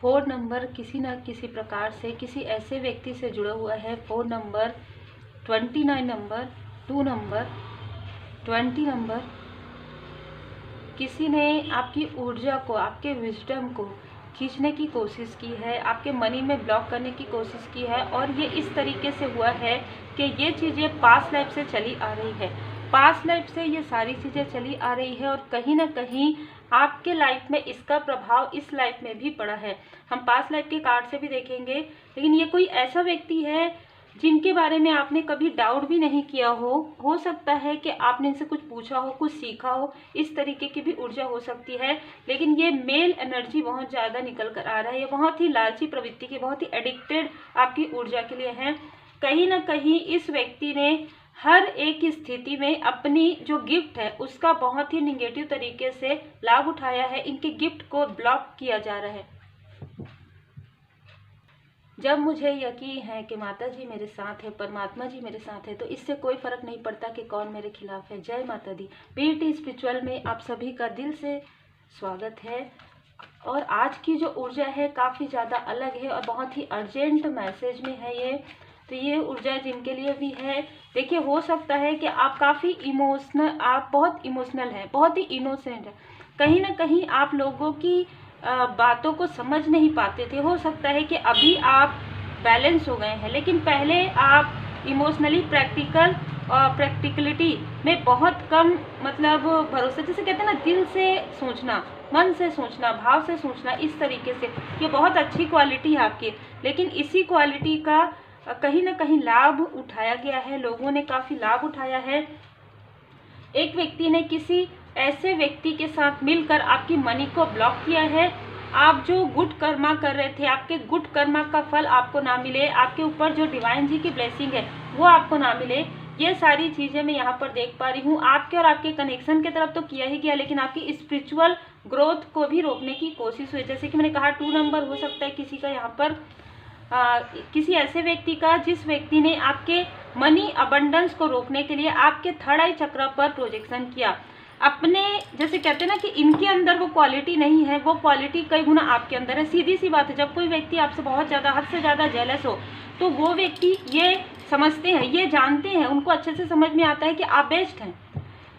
Phone number किसी न किसी प्रकार से किसी ऐसे व्यक्ति से जुड़ा हुआ है। Phone number 29 number, 2 number, 20 number. किसी ने आपकी ऊर्जा को, आपके विजडम को खींचने की कोशिश की है, आपके मनी में ब्लॉक करने की कोशिश की है, और ये इस तरीके से हुआ है कि ये चीज़ें पास्ट लाइफ से चली आ रही है। पास्ट लाइफ से ये सारी चीज़ें चली आ रही है और कहीं ना कहीं आपके लाइफ में इसका प्रभाव इस लाइफ में भी पड़ा है। हम पास्ट लाइफ के कार्ड से भी देखेंगे, लेकिन ये कोई ऐसा व्यक्ति है जिनके बारे में आपने कभी डाउट भी नहीं किया हो सकता है कि आपने इनसे कुछ पूछा हो, कुछ सीखा हो, इस तरीके की भी ऊर्जा हो सकती है। लेकिन ये मेल एनर्जी बहुत ज़्यादा निकल कर आ रहा है। ये बहुत ही लालची प्रवृत्ति की, बहुत ही एडिक्टेड आपकी ऊर्जा के लिए है। कहीं ना कहीं इस व्यक्ति ने हर एक स्थिति में अपनी जो गिफ्ट है उसका बहुत ही निगेटिव तरीके से लाभ उठाया है। इनके गिफ्ट को ब्लॉक किया जा रहा है। जब मुझे यकीन है कि माता जी मेरे साथ है, परमात्मा जी मेरे साथ है, तो इससे कोई फर्क नहीं पड़ता कि कौन मेरे खिलाफ है। जय माता दी। पीटी स्पिरिचुअल में आप सभी का दिल से स्वागत है। और आज की जो ऊर्जा है काफ़ी ज़्यादा अलग है और बहुत ही अर्जेंट मैसेज में है ये। तो ये ऊर्जा जिनके लिए भी है, देखिए हो सकता है कि आप काफ़ी इमोशनल, आप बहुत इमोशनल हैं, बहुत ही इनोसेंट है। कहीं ना कहीं आप लोगों की बातों को समझ नहीं पाते थे। हो सकता है कि अभी आप बैलेंस हो गए हैं, लेकिन पहले आप इमोशनली प्रैक्टिकलिटी में बहुत कम मतलब भरोसे, जैसे कहते हैं ना, दिल से सोचना, मन से सोचना, भाव से सोचना, इस तरीके से ये बहुत अच्छी क्वालिटी है आपकी। लेकिन इसी क्वालिटी का कहीं ना कहीं लाभ उठाया गया है, लोगों ने काफ़ी लाभ उठाया है। एक व्यक्ति ने किसी ऐसे व्यक्ति के साथ मिलकर आपकी मनी को ब्लॉक किया है। आप जो गुड कर्मा कर रहे थे, आपके गुड कर्मा का फल आपको ना मिले, आपके ऊपर जो डिवाइन जी की ब्लेसिंग है वो आपको ना मिले, ये सारी चीज़ें मैं यहाँ पर देख पा रही हूँ। आपके और आपके कनेक्शन की तरफ तो किया ही गया, लेकिन आपकी स्पिरिचुअल ग्रोथ को भी रोकने की कोशिश हुई। जैसे कि मैंने कहा 2 नंबर हो सकता है किसी का यहाँ पर, किसी ऐसे व्यक्ति का जिस व्यक्ति ने आपके मनी अबंडेंस को रोकने के लिए आपके थर्ड आई चक्र पर प्रोजेक्शन किया। अपने, जैसे कहते हैं ना कि इनके अंदर वो क्वालिटी नहीं है, वो क्वालिटी कई गुना आपके अंदर है। सीधी सी बात है, जब कोई व्यक्ति आपसे बहुत ज़्यादा, हद से ज़्यादा जेलस हो, तो वो व्यक्ति ये समझते हैं, ये जानते हैं, उनको अच्छे से समझ में आता है कि आप बेस्ट हैं।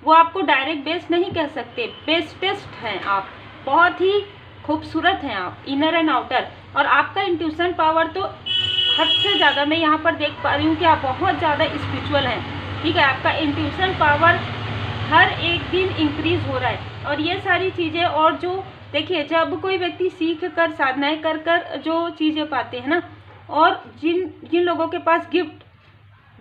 वो आपको डायरेक्ट बेस्ट नहीं कह सकते, बेस्टेस्ट हैं आप, बहुत ही खूबसूरत हैं आप, इनर एंड आउटर। और आपका इंट्यूशन पावर तो हद से ज़्यादा, मैं यहाँ पर देख पा रही हूँ कि आप बहुत ज़्यादा स्पिरिचुअल हैं। ठीक है, आपका इंट्यूशन पावर हर एक दिन इंक्रीज हो रहा है। और ये सारी चीज़ें, और जो देखिए, जब कोई व्यक्ति सीख कर, साधनाएं कर कर जो चीज़ें पाते हैं ना, और जिन लोगों के पास गिफ्ट,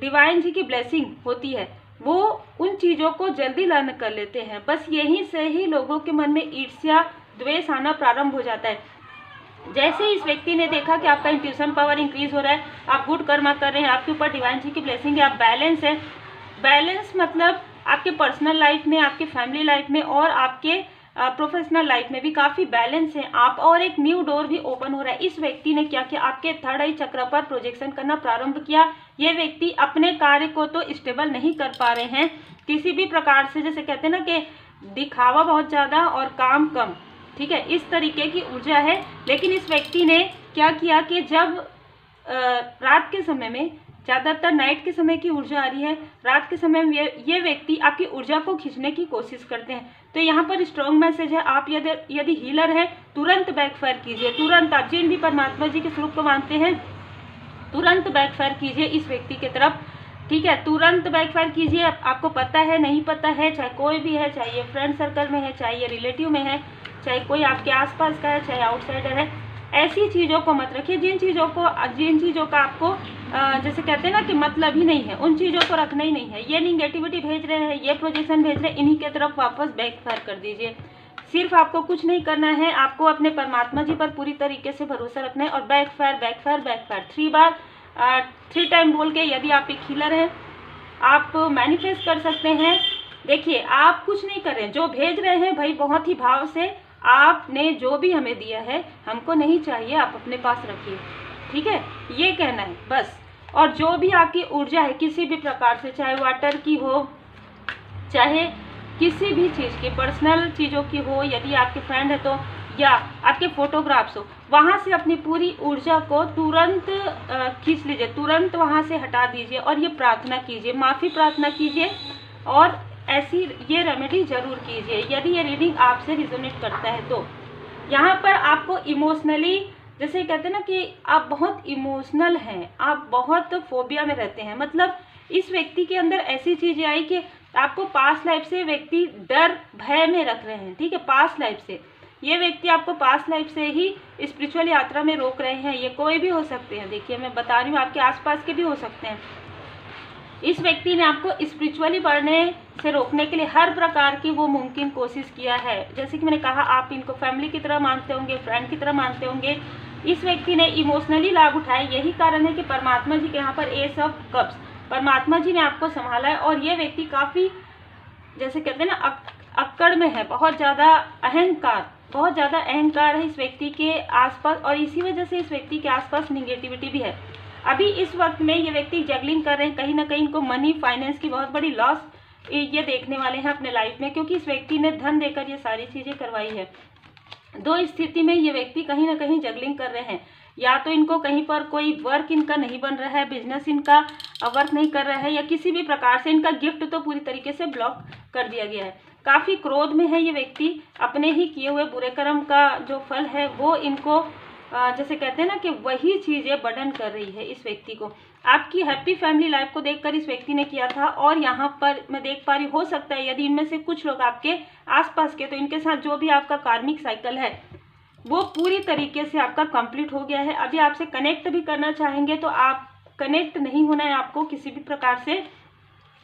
डिवाइन जी की ब्लेसिंग होती है, वो उन चीज़ों को जल्दी लर्न कर लेते हैं। बस यहीं से ही लोगों के मन में ईर्ष्या, द्वेष आना प्रारंभ हो जाता है। जैसे इस व्यक्ति ने देखा कि आपका इंट्यूशन पावर इंक्रीज हो रहा है, आप गुड कर्मा कर रहे हैं, आपके ऊपर डिवाइन जी की ब्लेसिंग है, आप बैलेंस है। बैलेंस मतलब आपके पर्सनल लाइफ में, आपके फैमिली लाइफ में और आपके प्रोफेशनल लाइफ में भी काफ़ी बैलेंस है आप, और एक न्यू डोर भी ओपन हो रहा है। इस व्यक्ति ने क्या किया, आपके थर्ड आई चक्र पर प्रोजेक्शन करना प्रारंभ किया। ये व्यक्ति अपने कार्य को तो स्टेबल नहीं कर पा रहे हैं किसी भी प्रकार से, जैसे कहते हैं ना कि दिखावा बहुत ज़्यादा और काम कम। ठीक है, इस तरीके की ऊर्जा है। लेकिन इस व्यक्ति ने क्या किया कि जब रात के समय में, ज़्यादातर नाइट के समय की ऊर्जा आ रही है, रात के समय में ये व्यक्ति आपकी ऊर्जा को खींचने की कोशिश करते हैं। तो यहाँ पर स्ट्रॉन्ग मैसेज है, आप यदि हीलर है, तुरंत बैकफायर कीजिए। तुरंत आप जिन भी परमात्मा जी के स्वरूप को मानते हैं, तुरंत बैकफायर कीजिए इस व्यक्ति की तरफ। ठीक है, तुरंत बैकफायर कीजिए। आपको पता है, नहीं पता है, चाहे कोई भी है, चाहे ये फ्रेंड सर्कल में है, चाहे ये रिलेटिव में है, चाहे कोई आपके आसपास का है, चाहे आउटसाइडर है, ऐसी चीज़ों को मत रखिए जिन चीज़ों का आपको जैसे कहते हैं ना कि मतलब ही नहीं है, उन चीज़ों को रखना ही नहीं है। ये निगेटिविटी भेज रहे हैं, ये प्रोजेक्शन भेज रहे हैं, इन्हीं की तरफ वापस बैकफायर कर दीजिए। सिर्फ आपको कुछ नहीं करना है, आपको अपने परमात्मा जी पर पूरी तरीके से भरोसा रखना है और बैकफायर बैकफायर बैकफायर 3 बार 3 टाइम बोल के, यदि आप एक हीलर हैं, आप मैनिफेस्ट कर सकते हैं। देखिए, आप कुछ नहीं कर रहे हैं, जो भेज रहे हैं भाई बहुत ही भाव से, आपने जो भी हमें दिया है हमको नहीं चाहिए, आप अपने पास रखिए। ठीक है, ये कहना है बस। और जो भी आपकी ऊर्जा है किसी भी प्रकार से, चाहे वाटर की हो, चाहे किसी भी चीज़ की, पर्सनल चीज़ों की हो, यदि आपके फ्रेंड है तो या आपके फोटोग्राफ्स हो, वहाँ से अपनी पूरी ऊर्जा को तुरंत खींच लीजिए, तुरंत वहाँ से हटा दीजिए और ये प्रार्थना कीजिए, माफ़ी प्रार्थना कीजिए और ऐसी ये रेमेडी ज़रूर कीजिए यदि ये रीडिंग आपसे रिजोनेट करता है तो। यहाँ पर आपको इमोशनली, जैसे कहते हैं ना कि आप बहुत इमोशनल हैं, आप बहुत फोबिया में रहते हैं, मतलब इस व्यक्ति के अंदर ऐसी चीज़ें आई कि आपको पास्ट लाइफ से व्यक्ति डर भय में रख रहे हैं, ठीक है। पास्ट लाइफ से ये व्यक्ति आपको पास्ट लाइफ से ही स्पिरिचुअल यात्रा में रोक रहे हैं। ये कोई भी हो सकते हैं, देखिए मैं बता रही हूँ, आपके आसपास के भी हो सकते हैं। इस व्यक्ति ने आपको स्पिरिचुअली बढ़ने से रोकने के लिए हर प्रकार की वो मुमकिन कोशिश किया है। जैसे कि मैंने कहा, आप इनको फैमिली की तरह मानते होंगे, फ्रेंड की तरह मानते होंगे। इस व्यक्ति ने इमोशनली लाभ उठाए, यही कारण है कि परमात्मा जी के यहाँ पर एस ऑफ कप्स, परमात्मा जी ने आपको संभाला है। और ये व्यक्ति काफ़ी, जैसे कहते हैं ना, अक्कड़ में है, बहुत ज़्यादा अहंकार, बहुत ज़्यादा अहंकार है इस व्यक्ति के आसपास, और इसी वजह से इस व्यक्ति के आसपास निगेटिविटी भी है। अभी इस वक्त में ये व्यक्ति जगलिंग कर रहे हैं, कहीं ना कहीं इनको मनी फाइनेंस की बहुत बड़ी लॉस ये देखने वाले हैं अपने लाइफ में, क्योंकि इस व्यक्ति ने धन देकर ये सारी चीज़ें करवाई है। दो स्थिति में ये व्यक्ति कहीं ना कहीं जगलिंग कर रहे हैं, या तो इनको कहीं पर कोई वर्क इनका नहीं बन रहा है, बिजनेस इनका वर्क नहीं कर रहा है, या किसी भी प्रकार से इनका गिफ्ट तो पूरी तरीके से ब्लॉक कर दिया गया है। काफ़ी क्रोध में है ये व्यक्ति, अपने ही किए हुए बुरे कर्म का जो फल है वो इनको जैसे कहते हैं ना कि वही चीज़ें बर्डन कर रही है इस व्यक्ति को। आपकी हैप्पी फैमिली लाइफ को देखकर इस व्यक्ति ने किया था, और यहाँ पर मैं देख पा रही, हो सकता है यदि इनमें से कुछ लोग आपके आसपास के, तो इनके साथ जो भी आपका कार्मिक साइकिल है वो पूरी तरीके से आपका कंप्लीट हो गया है। अभी आपसे कनेक्ट भी करना चाहेंगे तो आप कनेक्ट नहीं होना है आपको किसी भी प्रकार से।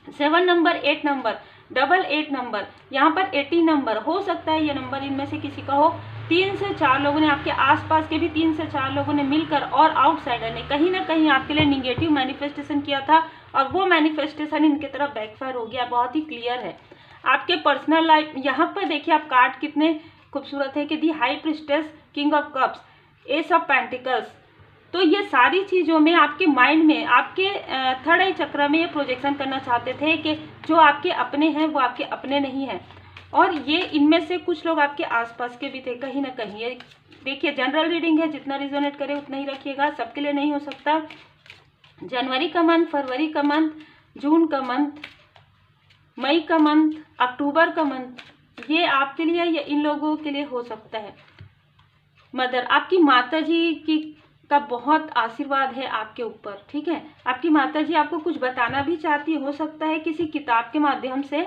7 नंबर, 8 नंबर, 88 नंबर, यहाँ पर 80 नंबर, हो सकता है ये नंबर इनमें से किसी का हो। 3 से 4 लोगों ने, आपके आसपास के भी 3 से 4 लोगों ने मिलकर और आउटसाइडर ने कहीं ना कहीं आपके लिए निगेटिव मैनिफेस्टेशन किया था, और वो मैनिफेस्टेशन इनकी तरफ बैकफायर हो गया। बहुत ही क्लियर है आपके पर्सनल लाइफ। यहाँ पर देखिए आप कार्ड कितने खूबसूरत है कि the high priestess, king of cups, ace of pentacles. तो ये सारी चीज़ों में आपके माइंड में, आपके थर्ड आई चक्र में ये प्रोजेक्शन करना चाहते थे कि जो आपके अपने हैं वो आपके अपने नहीं हैं, और ये इनमें से कुछ लोग आपके आसपास के भी थे कहीं ना कहीं। ये देखिए जनरल रीडिंग है, जितना रिजोनेट करे उतना ही रखिएगा, सबके लिए नहीं हो सकता। जनवरी का मंथ, फरवरी का मंथ, जून का मंथ, मई का मंथ, अक्टूबर का मंथ, ये आपके लिए या इन लोगों के लिए हो सकता है। मदर, आपकी माता जी की का बहुत आशीर्वाद है आपके ऊपर, ठीक है। आपकी माता जी आपको कुछ बताना भी चाहती, हो सकता है किसी किताब के माध्यम से,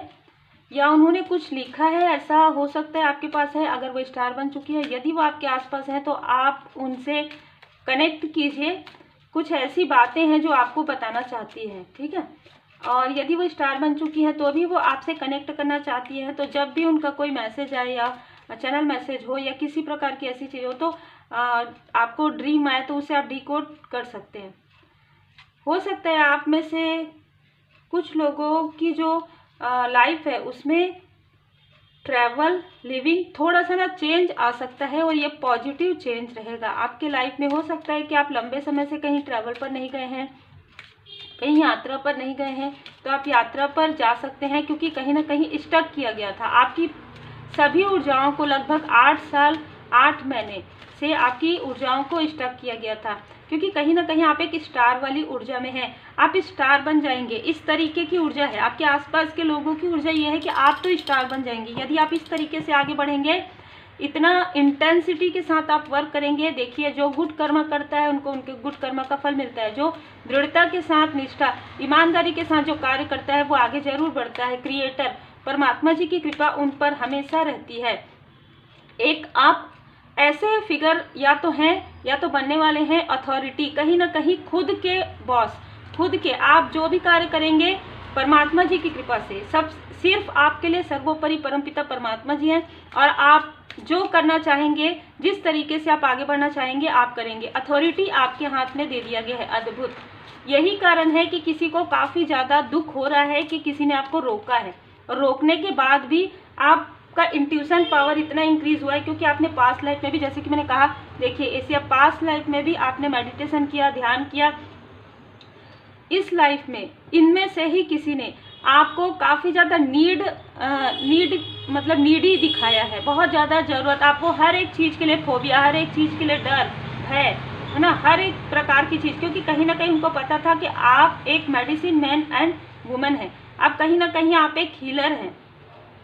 या उन्होंने कुछ लिखा है, ऐसा हो सकता है आपके पास है। अगर वो स्टार बन चुकी है, यदि वो आपके आसपास है तो आप उनसे कनेक्ट कीजिए, कुछ ऐसी बातें हैं जो आपको बताना चाहती है, ठीक है। और यदि वो स्टार बन चुकी है तो भी वो आपसे कनेक्ट करना चाहती है, तो जब भी उनका कोई मैसेज आए या चैनल मैसेज हो या किसी प्रकार की ऐसी चीज़ हो, तो आपको ड्रीम आए तो उसे आप डिकोड कर सकते हैं। हो सकता है आप में से कुछ लोगों की जो लाइफ है उसमें ट्रैवल, लिविंग थोड़ा सा ना चेंज आ सकता है, और ये पॉजिटिव चेंज रहेगा आपके लाइफ में। हो सकता है कि आप लंबे समय से कहीं ट्रैवल पर नहीं गए हैं, कहीं यात्रा पर नहीं गए हैं, तो आप यात्रा पर जा सकते हैं, क्योंकि कहीं ना कहीं स्टक किया गया था। आपकी सभी ऊर्जाओं को लगभग 8 साल 8 महीने से आपकी ऊर्जाओं को स्टक किया गया था, क्योंकि कहीं ना कहीं आप एक स्टार वाली ऊर्जा में हैं। आप स्टार बन जाएंगे, इस तरीके की ऊर्जा है आपके आसपास के लोगों की ऊर्जा ये है कि आप तो स्टार बन जाएंगे यदि आप इस तरीके से आगे बढ़ेंगे, इतना इंटेंसिटी के साथ आप वर्क करेंगे। देखिए जो गुड कर्म करता है उनको उनके गुड कर्म का फल मिलता है, जो दृढ़ता के साथ, निष्ठा, ईमानदारी के साथ जो कार्य करता है वो आगे जरूर बढ़ता है। क्रिएटर परमात्मा जी की कृपा उन पर हमेशा रहती है। एक आप ऐसे फिगर या तो हैं या तो बनने वाले हैं अथॉरिटी, कहीं ना कहीं खुद के बॉस, खुद के, आप जो भी कार्य करेंगे परमात्मा जी की कृपा से, सब सिर्फ आपके लिए सर्वोपरि परमपिता परमात्मा जी हैं, और आप जो करना चाहेंगे, जिस तरीके से आप आगे बढ़ना चाहेंगे आप करेंगे। अथॉरिटी आपके हाथ में दे दिया गया है, अद्भुत। यही कारण है कि किसी को काफ़ी ज़्यादा दुख हो रहा है कि किसी ने आपको रोका है, और रोकने के बाद भी आपका इंट्यूशन पावर इतना इंक्रीज हुआ है, क्योंकि आपने पास्ट लाइफ में भी, जैसे कि मैंने कहा, देखिए ऐसे पास्ट लाइफ में भी आपने मेडिटेशन किया, ध्यान किया। इस लाइफ में इनमें से ही किसी ने आपको काफ़ी ज़्यादा नीड मतलब नीडी दिखाया है, बहुत ज़्यादा ज़रूरत, आपको हर एक चीज़ के लिए फोबिया, हर एक चीज़ के लिए डर है ना, हर एक प्रकार की चीज़, क्योंकि कहीं ना कहीं उनको पता था कि आप एक मेडिसिन मैन एंड वुमेन हैं, आप कहीं ना कहीं आप एक हीलर हैं,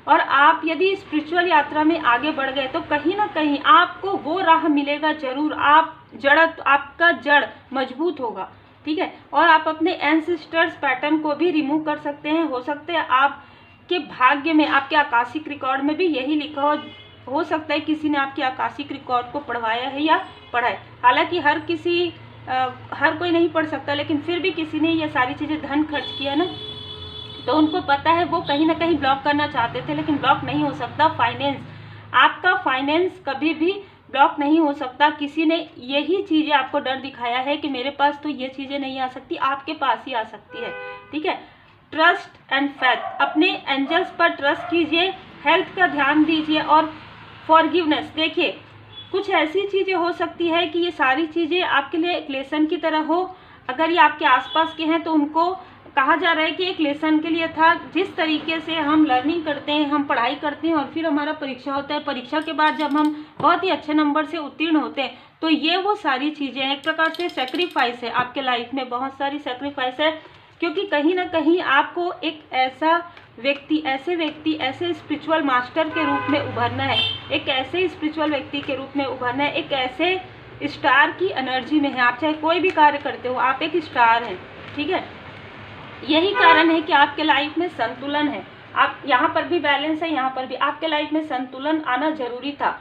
और आप यदि स्पिरिचुअल यात्रा में आगे बढ़ गए तो कहीं ना कहीं आपको वो राह मिलेगा ज़रूर, आपका जड़ मजबूत होगा, ठीक है। और आप अपने एंसेस्टर्स पैटर्न को भी रिमूव कर सकते हैं। हो सकते हैं आपके भाग्य में, आपके आकाशिक रिकॉर्ड में भी यही लिखा हो सकता है किसी ने आपके आकाशिक रिकॉर्ड को पढ़वाया है या पढ़ा है। हालांकि हर कोई नहीं पढ़ सकता, लेकिन फिर भी किसी ने ये सारी चीज़ें धन खर्च किया ना, तो उनको पता है, वो कहीं ना कहीं ब्लॉक करना चाहते थे, लेकिन ब्लॉक नहीं हो सकता। आपका फाइनेंस कभी भी ब्लॉक नहीं हो सकता। किसी ने यही चीज़ें आपको डर दिखाया है कि मेरे पास तो ये चीज़ें नहीं आ सकती, आपके पास ही आ सकती है, ठीक है। ट्रस्ट एंड फेथ, अपने एंजल्स पर ट्रस्ट कीजिए, हेल्थ का ध्यान दीजिए, और फॉरगिवनेस। देखिए, कुछ ऐसी चीज़ें हो सकती है कि ये सारी चीज़ें आपके लिए एक लेसन की तरह हो। अगर ये आपके आसपास के हैं तो उनको कहा जा रहा है कि एक लेसन के लिए था। जिस तरीके से हम लर्निंग करते हैं, हम पढ़ाई करते हैं और फिर हमारा परीक्षा होता है, परीक्षा के बाद जब हम बहुत ही अच्छे नंबर से उत्तीर्ण होते हैं, तो ये वो सारी चीज़ें हैं, एक प्रकार से सेक्रीफाइस है आपके लाइफ में, बहुत सारी सेक्रीफाइस है, क्योंकि कहीं ना कहीं आपको एक ऐसे स्पिरिचुअल मास्टर के रूप में उभरना है, एक ऐसे स्पिरिचुअल व्यक्ति के रूप में उभरना है, एक ऐसे स्टार की एनर्जी में है। आप चाहे कोई भी कार्य करते हो, आप एक स्टार हैं, ठीक है। यही कारण है कि आपके लाइफ में संतुलन है, आप यहाँ पर भी बैलेंस है, यहाँ पर भी आपके लाइफ में संतुलन आना जरूरी था।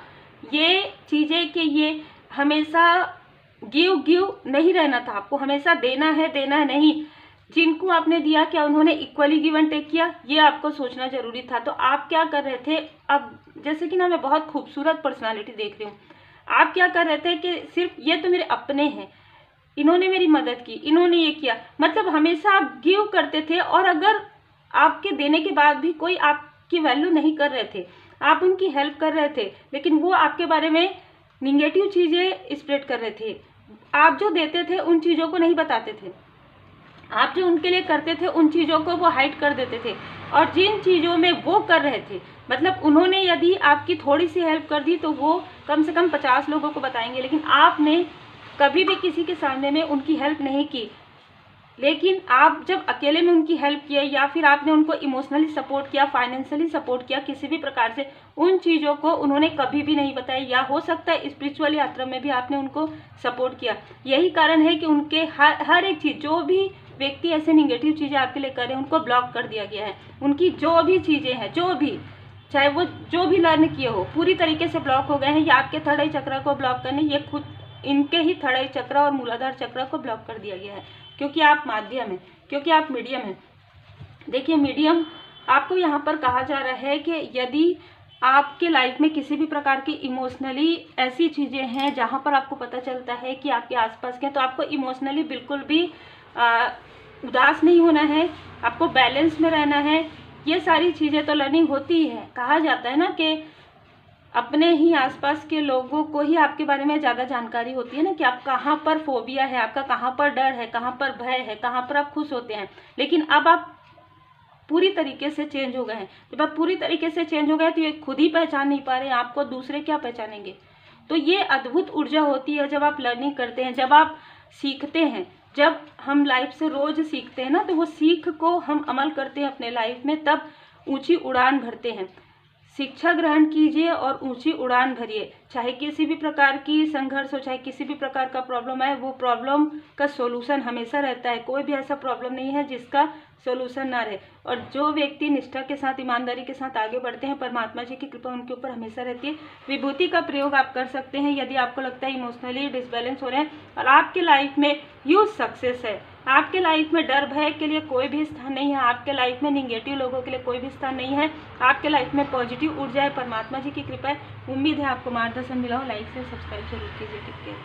ये चीज़ें कि ये हमेशा गिव नहीं रहना था, आपको हमेशा देना है नहीं। जिनको आपने दिया, क्या उन्होंने इक्वली गिव एंड टेक किया, ये आपको सोचना जरूरी था। तो आप क्या कर रहे थे, अब जैसे कि ना मैं बहुत खूबसूरत पर्सनालिटी देख रही हूँ, आप क्या कर रहे थे कि सिर्फ ये तो मेरे अपने हैं, इन्होंने मेरी मदद की, इन्होंने ये किया, मतलब हमेशा आप गिव करते थे, और अगर आपके देने के बाद भी कोई आपकी वैल्यू नहीं कर रहे थे, आप उनकी हेल्प कर रहे थे, लेकिन वो आपके बारे में निगेटिव चीज़ें स्प्रेड कर रहे थे। आप जो देते थे उन चीज़ों को नहीं बताते थे, आप जो उनके लिए करते थे उन चीज़ों को वो हाइड कर देते थे, और जिन चीज़ों में वो कर रहे थे, मतलब उन्होंने यदि आपकी थोड़ी सी हेल्प कर दी तो वो कम से कम 50 लोगों को बताएंगे, लेकिन आपने कभी भी किसी के सामने में उनकी हेल्प नहीं की। लेकिन आप जब अकेले में उनकी हेल्प किए, या फिर आपने उनको इमोशनली सपोर्ट किया, फाइनेंशियली सपोर्ट किया, किसी भी प्रकार से, उन चीज़ों को उन्होंने कभी भी नहीं बताया, या हो सकता है स्पिरिचुअल यात्रा में भी आपने उनको सपोर्ट किया। यही कारण है कि उनके हर एक चीज़, जो भी व्यक्ति ऐसे निगेटिव चीज़ें आपके लिए कर रहे हैं, उनको ब्लॉक कर दिया गया है। उनकी जो भी चीज़ें हैं, जो भी, चाहे वो जो भी लर्न किए हो, पूरी तरीके से ब्लॉक हो गए हैं। या आपके थर्ड आई चक्र को ब्लॉक करने, ये खुद इनके ही थर्ड आई चक्र और मूलाधार चक्र को ब्लॉक कर दिया गया है, क्योंकि आप माध्यम हैं, क्योंकि आप मीडियम हैं। देखिए, मीडियम आपको यहाँ पर कहा जा रहा है कि यदि आपके लाइफ में किसी भी प्रकार की इमोशनली ऐसी चीज़ें हैं जहाँ पर आपको पता चलता है कि आपके आसपास के, तो आपको इमोशनली बिल्कुल भी उदास नहीं होना है, आपको बैलेंस में रहना है। ये सारी चीज़ें तो लर्निंग होती ही है। कहा जाता है ना कि अपने ही आसपास के लोगों को ही आपके बारे में ज़्यादा जानकारी होती है ना, कि आप कहाँ पर फोबिया है, आपका कहाँ पर डर है, कहाँ पर भय है, कहाँ पर आप खुश होते हैं। लेकिन अब आप पूरी तरीके से चेंज हो गए हैं। जब आप पूरी तरीके से चेंज हो गए तो ये खुद ही पहचान नहीं पा रहे हैं, आपको दूसरे क्या पहचानेंगे। तो ये अद्भुत ऊर्जा होती है जब आप लर्निंग करते हैं, जब आप सीखते हैं। जब हम लाइफ से रोज सीखते हैं ना, तो वो सीख को हम अमल करते हैं अपने लाइफ में, तब ऊंची उड़ान भरते हैं। शिक्षा ग्रहण कीजिए और ऊंची उड़ान भरिए। चाहे किसी भी प्रकार की संघर्ष हो, चाहे किसी भी प्रकार का प्रॉब्लम आए, वो प्रॉब्लम का सोल्यूशन हमेशा रहता है। कोई भी ऐसा प्रॉब्लम नहीं है जिसका सोल्यूशन ना रहे। और जो व्यक्ति निष्ठा के साथ, ईमानदारी के साथ आगे बढ़ते हैं, परमात्मा जी की कृपा उनके ऊपर हमेशा रहती है। विभूति का प्रयोग आप कर सकते हैं यदि आपको लगता है इमोशनली डिसबैलेंस हो रहे हैं और आपके लाइफ में ह्यूज सक्सेस है। आपके लाइफ में डर भय के लिए कोई भी स्थान नहीं है, आपके लाइफ में निगेटिव लोगों के लिए कोई भी स्थान नहीं है। आपके लाइफ में पॉजिटिव ऊर्जा है, परमात्मा जी की कृपा है। उम्मीद है आपको मार्गदर्शन मिला हो। लाइक से सब्सक्राइब जरूर कीजिए। Take care.